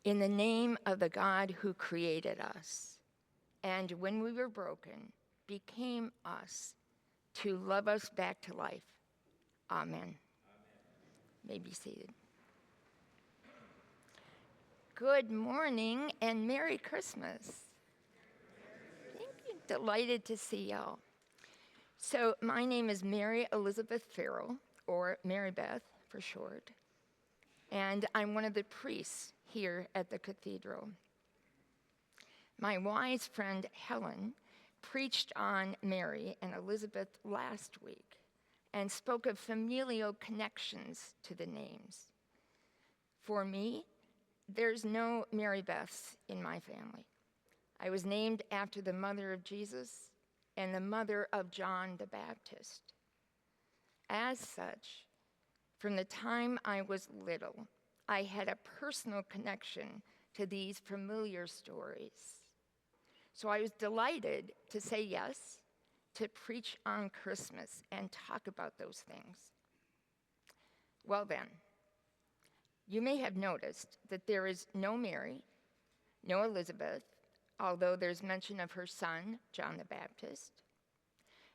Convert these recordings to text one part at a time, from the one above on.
In the name of the God who created us, and when we were broken, became us to love us back to life. Amen. Amen. May be seated. Good morning and Merry Christmas. Thank you. Delighted to see y'all. So my name is Mary Elizabeth Farrell, or Mary Beth for short, and I'm one of the priests here at the cathedral. My wise friend Helen preached on Mary and Elizabeth last week and spoke of familial connections to the names. For me, there's no Mary Beths in my family. I was named after the mother of Jesus and the mother of John the Baptist. As such, from the time I was little, I had a personal connection to these familiar stories. So I was delighted to say yes to preach on Christmas and talk about those things. Well then, you may have noticed that there is no Mary, no Elizabeth, although there's mention of her son, John the Baptist.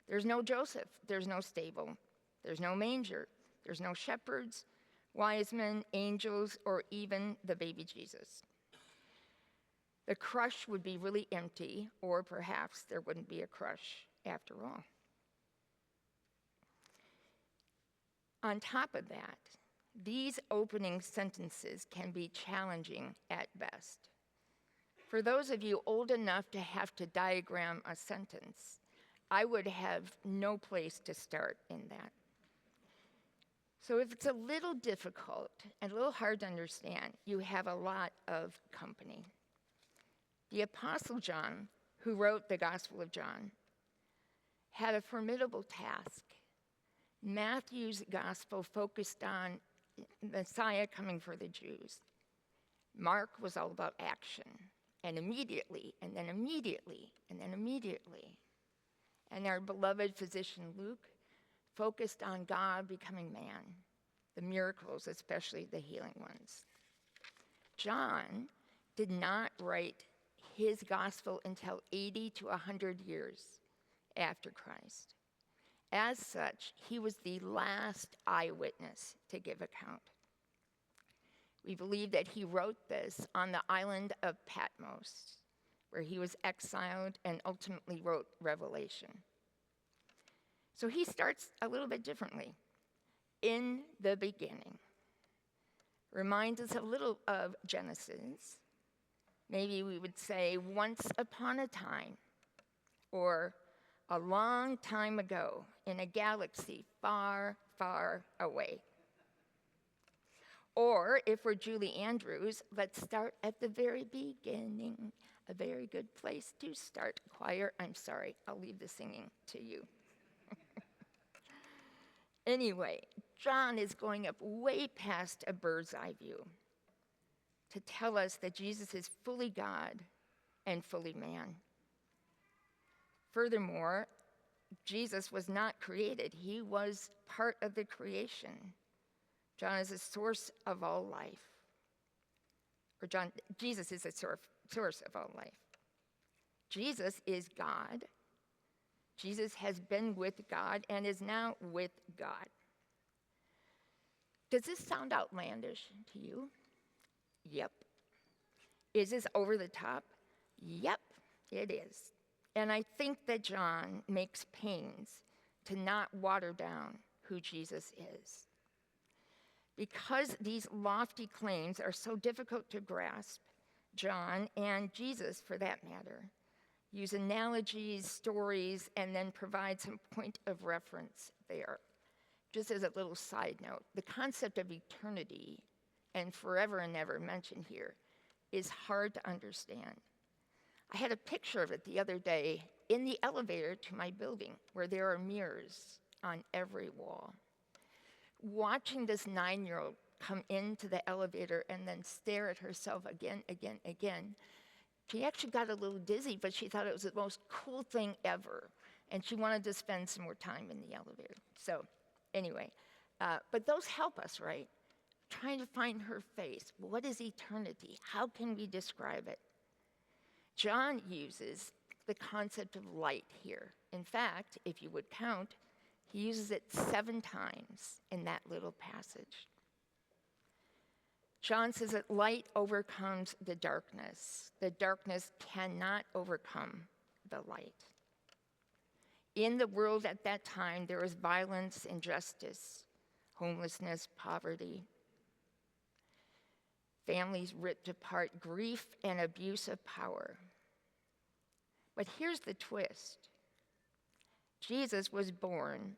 There's no Joseph, there's no stable, there's no manger, there's no shepherds, wise men, angels, or even the baby Jesus. The crush would be really empty, or perhaps there wouldn't be a crush after all. On top of that, these opening sentences can be challenging at best. For those of you old enough to have to diagram a sentence, I would have no place to start in that. So if it's a little difficult and a little hard to understand, you have a lot of company. The Apostle John, who wrote the Gospel of John, had a formidable task. Matthew's Gospel focused on Messiah coming for the Jews. Mark was all about action, and immediately, and then immediately, and then immediately. And our beloved physician Luke focused on God becoming man, the miracles, especially the healing ones. John did not write his gospel until 80 to 100 years after Christ. As such, he was the last eyewitness to give account. We believe that he wrote this on the island of Patmos, where he was exiled and ultimately wrote Revelation. So he starts a little bit differently. In the beginning. Reminds us a little of Genesis. Maybe we would say once upon a time, or a long time ago in a galaxy far, far away. Or if we're Julie Andrews, let's start at the very beginning. A very good place to start. Choir, I'm sorry, I'll leave the singing to you. Anyway, John is going up way past a bird's eye view to tell us that Jesus is fully God and fully man. Furthermore, Jesus was not created. He was part of the creation. John is the source of all life. Jesus is the source of all life. Jesus is God. Jesus has been with God and is now with God. Does this sound outlandish to you? Yep. Is this over the top? Yep, it is. And I think that John makes pains to not water down who Jesus is. Because these lofty claims are so difficult to grasp, John, and Jesus for that matter, use analogies, stories, and then provide some point of reference there. Just as a little side note, the concept of eternity and forever and ever mentioned here is hard to understand. I had a picture of it the other day in the elevator to my building where there are mirrors on every wall. Watching this 9-year-old come into the elevator and then stare at herself again, she actually got a little dizzy, but she thought it was the most cool thing ever. And she wanted to spend some more time in the elevator. So anyway, but those help us, right? trying to find her face. What is eternity? How can we describe it? John uses the concept of light here. In fact, if you would count, he uses it 7 times in that little passage. John says that light overcomes the darkness. The darkness cannot overcome the light. In the world at that time, there was violence, injustice, homelessness, poverty, families ripped apart, grief and abuse of power. But here's the twist. Jesus was born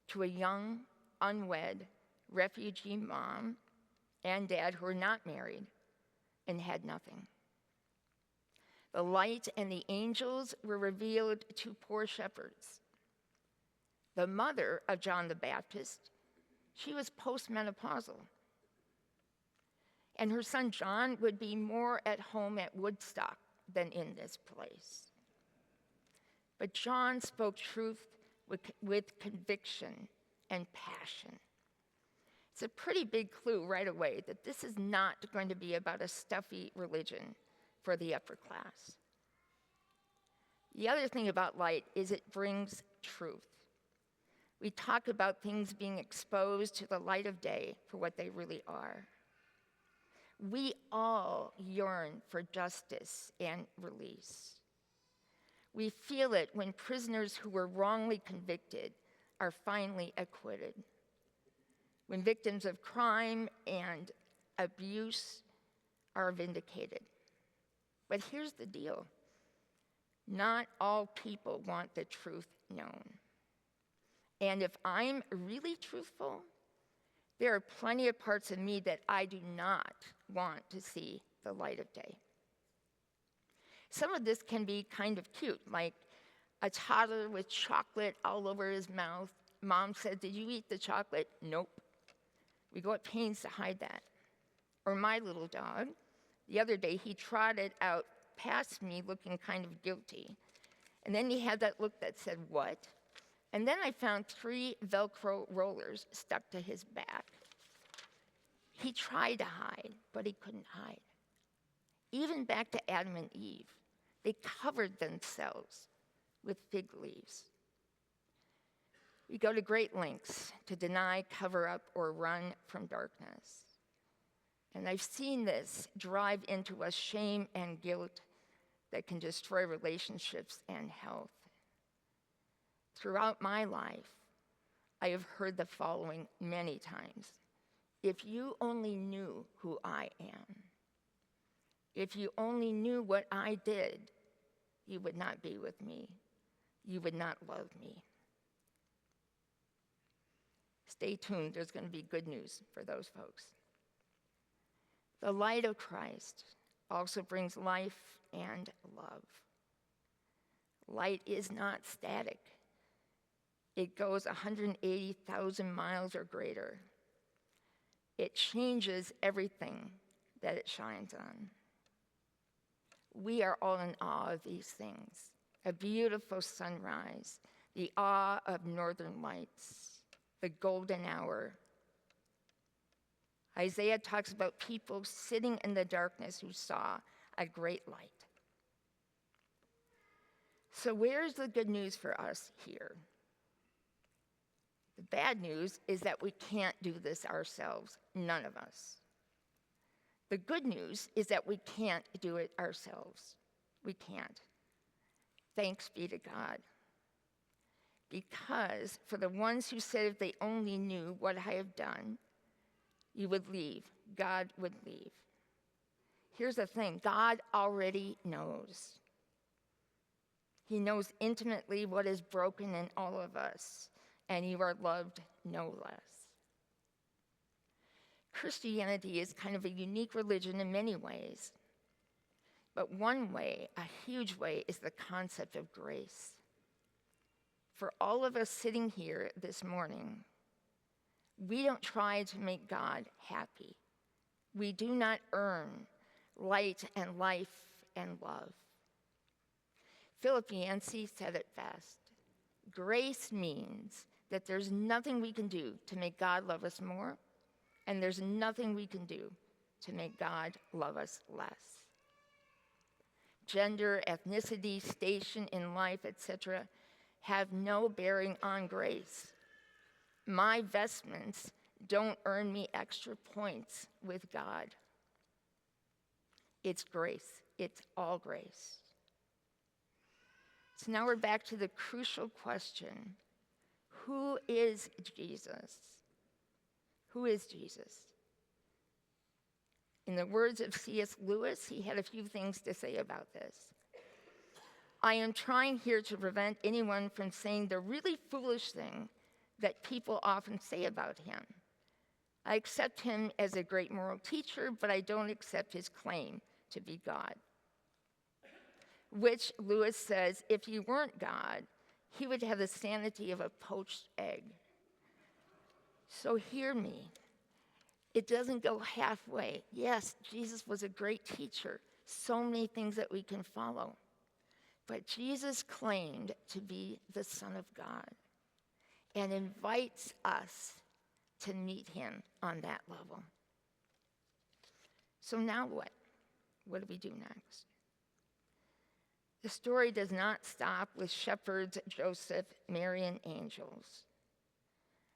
to a young, unwed, refugee mom and dad who were not married and had nothing. The light and the angels were revealed to poor shepherds. The mother of John the Baptist, she was postmenopausal. And her son John would be more at home at Woodstock than in this place. But John spoke truth with conviction and passion. It's a pretty big clue right away that this is not going to be about a stuffy religion for the upper class. The other thing about light is it brings truth. We talk about things being exposed to the light of day for what they really are. We all yearn for justice and release. We feel it when prisoners who were wrongly convicted are finally acquitted. When victims of crime and abuse are vindicated. But here's the deal. Not all people want the truth known. And if I'm really truthful, there are plenty of parts of me that I do not want to see the light of day. Some of this can be kind of cute, like a toddler with chocolate all over his mouth. Mom said, "Did you eat the chocolate?" Nope. We go at pains to hide that. Or my little dog, the other day he trotted out past me looking kind of guilty. And then he had that look that said, "What?" And then I found 3 Velcro rollers stuck to his back. He tried to hide, but he couldn't hide. Even back to Adam and Eve, they covered themselves with fig leaves. We go to great lengths to deny, cover up, or run from darkness. And I've seen this drive into us shame and guilt that can destroy relationships and health. Throughout my life, I have heard the following many times. If you only knew who I am, if you only knew what I did, you would not be with me. You would not love me. Stay tuned, there's going to be good news for those folks. The light of Christ also brings life and love. Light is not static. It goes 180,000 miles or greater. It changes everything that it shines on. We are all in awe of these things. A beautiful sunrise, the awe of northern lights, the golden hour. Isaiah talks about people sitting in the darkness who saw a great light. So where's the good news for us here? The bad news is that we can't do this ourselves, none of us. The good news is that we can't do it ourselves. We can't. Thanks be to God. Because for the ones who said if they only knew what I have done, you would leave. God would leave. Here's the thing, God already knows. He knows intimately what is broken in all of us, and you are loved no less. Christianity is kind of a unique religion in many ways. But one way, a huge way, is the concept of grace. For all of us sitting here this morning, we don't try to make God happy. We do not earn light and life and love. Philip Yancey said it best. Grace means that there's nothing we can do to make God love us more and there's nothing we can do to make God love us less. Gender, ethnicity, station in life, etc., have no bearing on grace. My vestments don't earn me extra points with God. It's grace. It's all grace. So now we're back to the crucial question: who is Jesus? Who is Jesus? In the words of C.S. Lewis, he had a few things to say about this. I am trying here to prevent anyone from saying the really foolish thing that people often say about him. I accept him as a great moral teacher, but I don't accept his claim to be God. Which, Lewis says, if he weren't God, he would have the sanity of a poached egg. So hear me. It doesn't go halfway. Yes, Jesus was a great teacher, so many things that we can follow. But Jesus claimed to be the Son of God and invites us to meet him on that level. So now what? What do we do next? The story does not stop with shepherds, Joseph, Mary, and angels.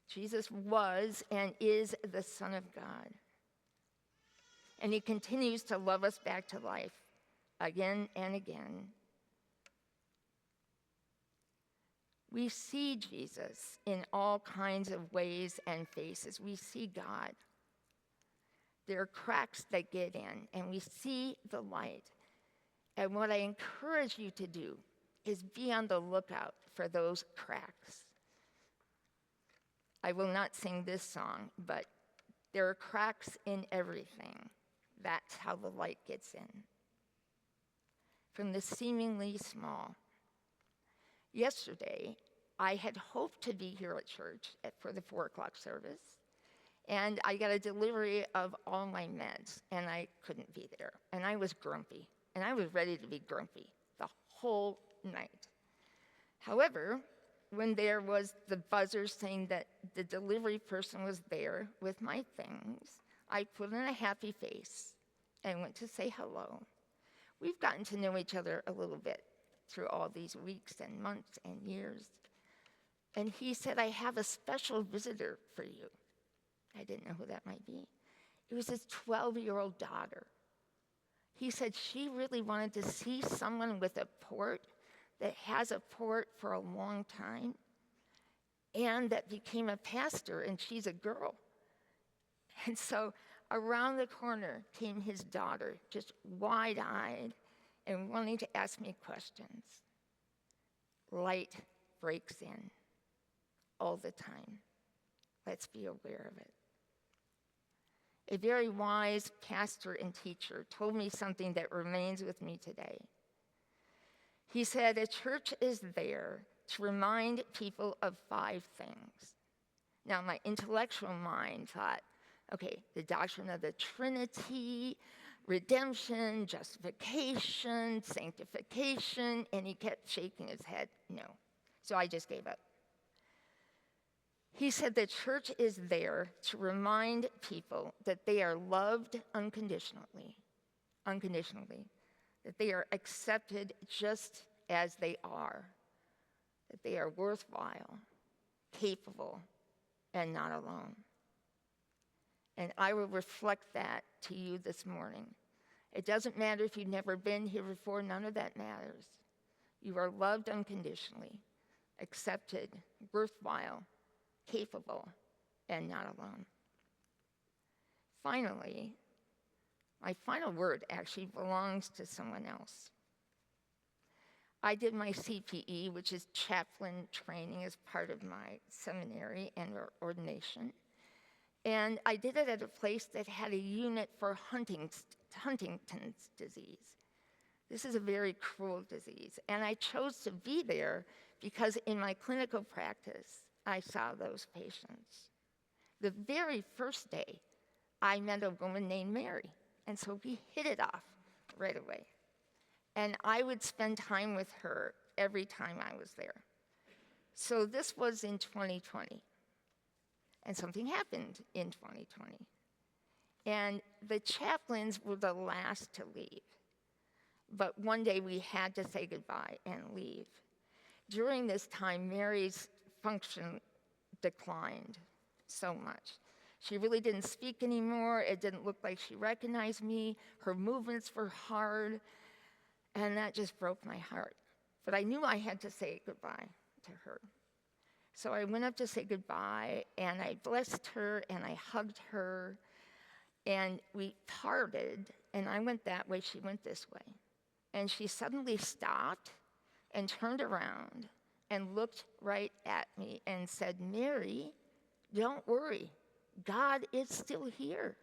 Jesus was and is the Son of God. And he continues to love us back to life again and again. We see Jesus in all kinds of ways and faces. We see God. There are cracks that get in, and we see the light. And what I encourage you to do is be on the lookout for those cracks. I will not sing this song, but there are cracks in everything. That's how the light gets in. From the seemingly small. Yesterday, I had hoped to be here at church for the 4 o'clock service, and I got a delivery of all my meds, and I couldn't be there. And I was grumpy, and I was ready to be grumpy the whole night. However, when there was the buzzer saying that the delivery person was there with my things, I put on a happy face and went to say hello. We've gotten to know each other a little bit through all these weeks and months and years. And he said, I have a special visitor for you. I didn't know who that might be. It was his 12-year-old daughter. He said she really wanted to see someone with a port that has a port for a long time and that became a pastor, and she's a girl. And so around the corner came his daughter, just wide-eyed and wanting to ask me questions. Light breaks in all the time. Let's be aware of it. A very wise pastor and teacher told me something that remains with me today. He said, a church is there to remind people of 5 things. Now, my intellectual mind thought, okay, the doctrine of the Trinity, redemption, justification, sanctification, and he kept shaking his head, no. So I just gave up. He said the church is there to remind people that they are loved unconditionally, that they are accepted just as they are, that they are worthwhile, capable, and not alone. And I will reflect that to you this morning. It doesn't matter if you've never been here before, none of that matters. You are loved unconditionally, accepted, worthwhile, capable, and not alone. Finally, my final word actually belongs to someone else. I did my CPE, which is chaplain training, as part of my seminary and ordination. And I did it at a place that had a unit for Huntington's disease. This is a very cruel disease. And I chose to be there because in my clinical practice, I saw those patients. The very first day, I met a woman named Mary. And so we hit it off right away. And I would spend time with her every time I was there. So this was in 2020. And something happened in 2020. And the chaplains were the last to leave. But one day we had to say goodbye and leave. During this time, Mary's function declined so much. She really didn't speak anymore. It didn't look like she recognized me. Her movements were hard, and that just broke my heart. But I knew I had to say goodbye to her. So I went up to say goodbye, and I blessed her, and I hugged her, and we parted, and I went that way, she went this way. And she suddenly stopped and turned around and looked right at me and said, "Mary, don't worry. God is still here.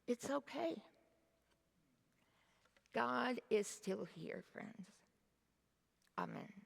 It's okay." God is still here, friends. Amen.